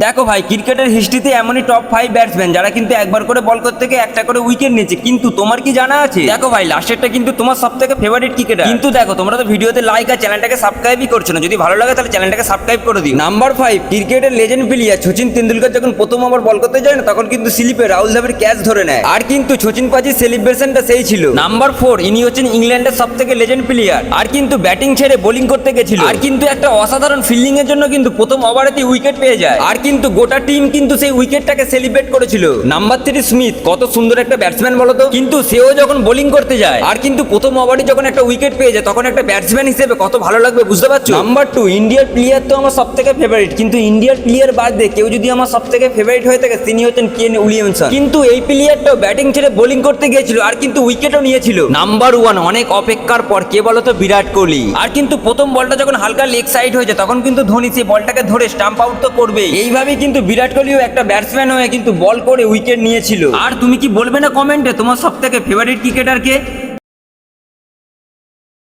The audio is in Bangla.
দেখো ভাই, ক্রিকেটের হিস্ট্রিতে এমনই টপ 5 ব্যাটসম্যান যারা কিন্তু একবার করে বল করতে গিয়ে একটা করে উইকেট নিয়েছে। কিন্তু তোমার কি জানা আছে? দেখো ভাই, লাস্টেরটা কিন্তু তোমার সবথেকে ফেভারিট ক্রিকেটার। কিন্তু দেখো, তোমরা তো ভিডিওতে লাইক আর চ্যানেলটাকে সাবস্ক্রাইবই করছো না। যদি ভালো লাগে তাহলে চ্যানেলটাকে সাবস্ক্রাইব করে দিও। নাম্বার 5, ক্রিকেটের লেজেন্ড প্লেয়ার সচিন তেন্ডুলকর যখন প্রথম ওভার বল করতে যায় না, তখন কিন্তু স্লিপে রাহুল দ্রাবিড় ক্যাচ ধরে নেয়। আর কিন্তু সচিন পাজির সেলিব্রেশনটা সেই ছিল। নাম্বার 4, ইনি হচ্ছেন ইংল্যান্ডের সবথেকে লেজেন্ড প্লেয়ার। আর কিন্তু ব্যাটিং ছেড়ে বোলিং করতে গেছিল। আর কিন্তু একটা অসাধারণ ফিল্ডিং এর জন্য কিন্তু প্রথম ওভারেতেই উইকেট পেয়ে যায়। আর কিন্তু গোটা টিম কিন্তু সেই উইকেটটাকে সেলিব্রেট করেছিল। Number 3, Smith. কত সুন্দর একটা ব্যাটসম্যান বলতো। কিন্তু সেও যখন বোলিং করতে যায় আর কিন্তু প্রথম ওভারে যখন একটা উইকেট পেয়ে যায়, তখন একটা ব্যাটসম্যান হিসেবে কত ভালো লাগবে বুঝতে পারছো। নাম্বার 2, ইন্ডিয়ার প্লেয়ার তো আমার সবথেকে ফেভারিট, কিন্তু ইন্ডিয়ার প্লেয়ার বাদ দিয়ে কেউ যদি আমার সবথেকে ফেভারিট হয়ে থাকে, তিনি হচ্ছেন কেন উইলিয়ামসন। কিন্তু এই প্লেয়ারটাও ব্যাটিং ছেড়ে বোলিং করতে গিয়েছিল আর কিন্তু উইকেটও নিয়েছিল। নাম্বার 1, অনেক অপেক্ষার পর কে বলতো, বিরাট কোহলি। আর কিন্তু প্রথম বলটা যখন হালকা লেগ সাইড হয়ে যায়, তখন কিন্তু ধোনি সেই বলটাকে ধরে স্টাম্প আউট তো করবে। এইভাবে কিন্তু বিরাট কোহলিও একটা ব্যাটসম্যান হয়ে কিন্তু বল করে উইকেট নিয়েছিল। আর তুমি কি বলবে না কমেন্টে তোমার সবথেকে ফেভারিট ক্রিকেটার কে?